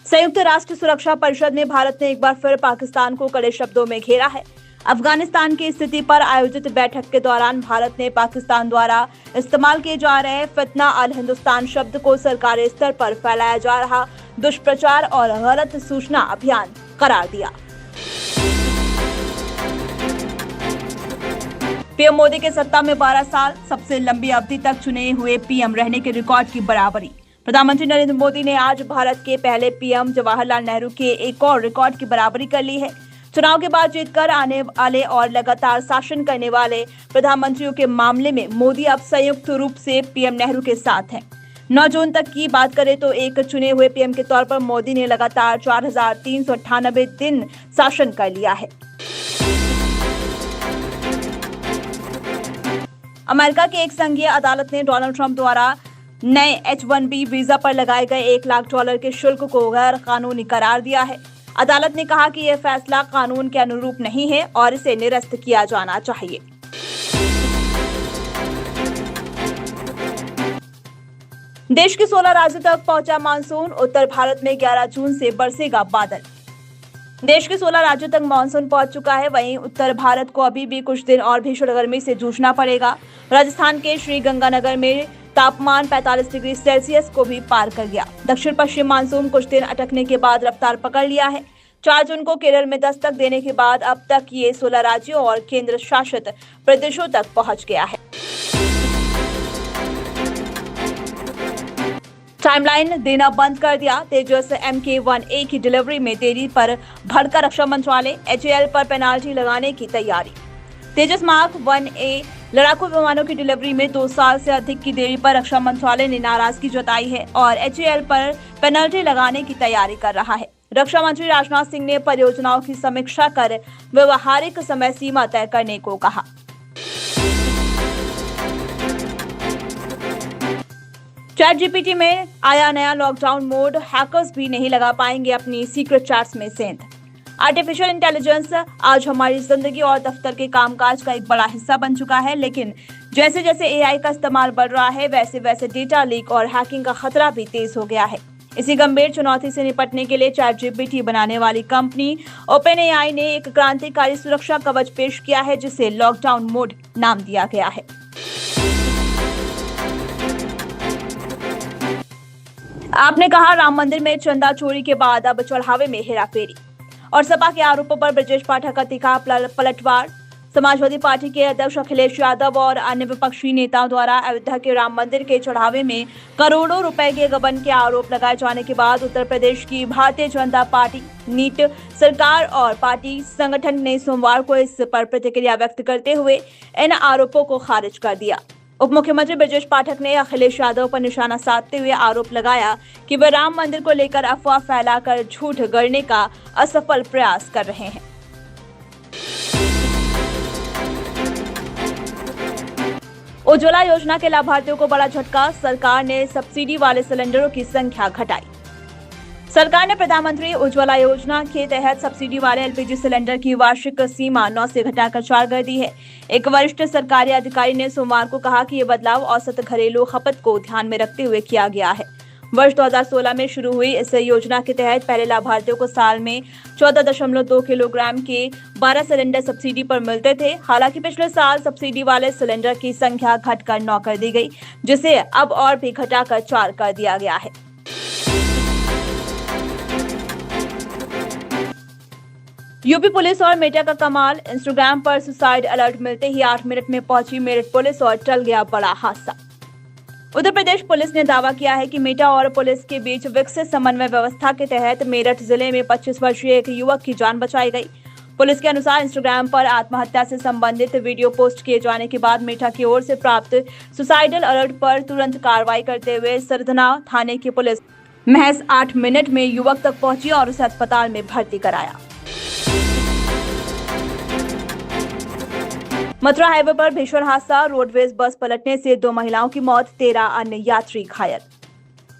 संयुक्त राष्ट्र सुरक्षा परिषद में भारत ने एक बार फिर पाकिस्तान को कड़े शब्दों में घेरा है। अफगानिस्तान की स्थिति पर आयोजित बैठक के दौरान भारत ने पाकिस्तान द्वारा इस्तेमाल किए जा रहे फितना अल हिंदुस्तान शब्द को सरकारी स्तर पर फैलाया जा रहा दुष्प्रचार और गलत सूचना अभियान करार दिया। पीएम मोदी के सत्ता में 12 साल, सबसे लंबी अवधि तक चुने हुए पीएम रहने के रिकॉर्ड की बराबरी। प्रधानमंत्री नरेंद्र मोदी ने आज भारत के पहले पीएम जवाहरलाल नेहरू के एक और रिकॉर्ड की बराबरी कर ली है। चुनाव के बाद जीतकर आने वाले और लगातार शासन करने वाले प्रधानमंत्रियों के मामले में मोदी अब संयुक्त रूप से पीएम नेहरू के साथ हैं। 9 जून तक की बात करें तो एक चुने हुए पीएम के तौर पर मोदी ने लगातार 4,398 दिन शासन कर लिया है। अमेरिका की एक संघीय अदालत ने डोनाल्ड ट्रंप द्वारा नए H-1B वीजा पर लगाए गए $1 लाख के शुल्क को गैर कानूनी करार दिया है। अदालत ने कहा कि यह फैसला कानून के अनुरूप नहीं है और इसे निरस्त किया जाना चाहिए। देश के 16 राज्यों तक पहुंचा मानसून, उत्तर भारत में 11 जून से बरसेगा बादल। देश के 16 राज्यों तक मानसून पहुंच चुका है, वहीं उत्तर भारत को अभी भी कुछ दिन और भीषण गर्मी से जूझना पड़ेगा। राजस्थान के श्रीगंगानगर में तापमान 45 डिग्री सेल्सियस को भी पार कर गया। दक्षिण पश्चिम मानसून कुछ दिन अटकने के बाद रफ्तार पकड़ लिया है। 4 जून को केरल में दस्तक देने के बाद अब तक ये 16 राज्यों और केंद्र शासित प्रदेशों तक पहुंच गया है। टाइमलाइन देना बंद कर दिया। तेजस MK-1A की डिलीवरी में देरी पर भड़का रक्षा मंत्रालय। HAL पर पेनाल्टी लगाने की तैयारी। तेजस मार्क 1A लड़ाकू विमानों की डिलीवरी में 2 साल से अधिक की देरी पर रक्षा मंत्रालय ने नाराजगी जताई है और HAL पर पेनल्टी लगाने की तैयारी कर रहा है। रक्षा मंत्री राजनाथ सिंह ने परियोजनाओं की समीक्षा कर व्यवहारिक समय सीमा तय करने को कहा। ChatGPT में आया नया लॉकडाउन मोड, हैकर्स भी नहीं लगा पाएंगे अपनी सीक्रेट चैट्स में सेंध। आर्टिफिशियल इंटेलिजेंस आज हमारी जिंदगी और दफ्तर के कामकाज का एक बड़ा हिस्सा बन चुका है, लेकिन जैसे जैसे AI का इस्तेमाल बढ़ रहा है वैसे वैसे डेटा लीक और हैकिंग का खतरा भी तेज हो गया है। इसी गंभीर चुनौती से निपटने के लिए ChatGPT बनाने वाली कंपनी OpenAI ने एक क्रांतिकारी सुरक्षा कवच पेश किया है, जिसे लॉकडाउन मोड नाम दिया गया है। आपने कहा राम मंदिर में चंदा चोरी के बाद अब चढ़ावे में हेराफेरी और सपा के आरोपों पर ब्रजेश पाठक का तीखा पलटवार। समाजवादी पार्टी के अध्यक्ष अखिलेश यादव और अन्य विपक्षी नेताओं द्वारा अयोध्या के राम मंदिर के चढ़ावे में करोड़ों रुपए के गबन के आरोप लगाए जाने के बाद उत्तर प्रदेश की भारतीय जनता पार्टी, नीट सरकार और पार्टी संगठन ने सोमवार को इस पर प्रतिक्रिया व्यक्त करते हुए इन आरोपों को खारिज कर दिया। उप मुख्यमंत्री ब्रजेश पाठक ने अखिलेश यादव पर निशाना साधते हुए आरोप लगाया कि वे राम मंदिर को लेकर अफवाह फैलाकर झूठ गढ़ने का असफल प्रयास कर रहे हैं। उज्ज्वला योजना के लाभार्थियों को बड़ा झटका, सरकार ने सब्सिडी वाले सिलेंडरों की संख्या घटाई। सरकार ने प्रधानमंत्री उज्ज्वला योजना के तहत सब्सिडी वाले LPG सिलेंडर की वार्षिक सीमा 9 से घटाकर 4 कर दी है। एक वरिष्ठ सरकारी अधिकारी ने सोमवार को कहा कि यह बदलाव औसत घरेलू खपत को ध्यान में रखते हुए किया गया है। वर्ष 2016 में शुरू हुई इस योजना के तहत पहले लाभार्थियों को साल में 14.2 किलोग्राम के 12 सिलेंडर सब्सिडी पर मिलते थे। हालांकि पिछले साल सब्सिडी वाले सिलेंडर की संख्या घटकर 9 कर दी गई, जिसे अब और भी घटाकर 4 कर दिया गया है। यूपी पुलिस और मेटा का कमाल, इंस्टाग्राम पर सुसाइड अलर्ट मिलते ही 8 मिनट में पहुंची मेरठ पुलिस और टल गया बड़ा हादसा। उत्तर प्रदेश पुलिस ने दावा किया है कि मेटा और पुलिस के बीच विकसित समन्वय व्यवस्था के तहत मेरठ जिले में 25 वर्षीय एक युवक की जान बचाई गई। पुलिस के अनुसार इंस्टाग्राम पर आत्महत्या से संबंधित वीडियो पोस्ट किए जाने के बाद मेटा की ओर से प्राप्त सुसाइडल अलर्ट पर तुरंत कार्रवाई करते हुए सरधना थाने की पुलिस महज 8 मिनट में युवक तक पहुंची और उसे अस्पताल में भर्ती कराया। मथुरा हाईवे पर भीषण हादसा, रोडवेज बस पलटने से 2 महिलाओं की मौत, 13 अन्य यात्री घायल।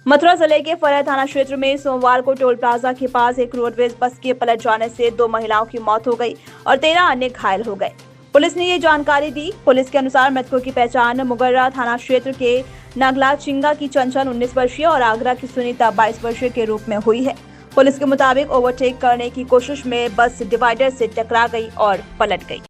मथुरा जिले के फरह थाना क्षेत्र में सोमवार को टोल प्लाजा के पास एक रोडवेज बस के पलट जाने से 2 महिलाओं की मौत हो गई और 13 अन्य घायल हो गए। पुलिस ने ये जानकारी दी। पुलिस के अनुसार मृतकों की पहचान मुगर्रा थाना क्षेत्र के नागला चिंगा की चंचल 19 वर्षीय और आगरा की सुनीता 22 वर्षीय के रूप में हुई है। पुलिस के मुताबिक ओवरटेक करने की कोशिश में बस डिवाइडर से टकरा गई और पलट गई।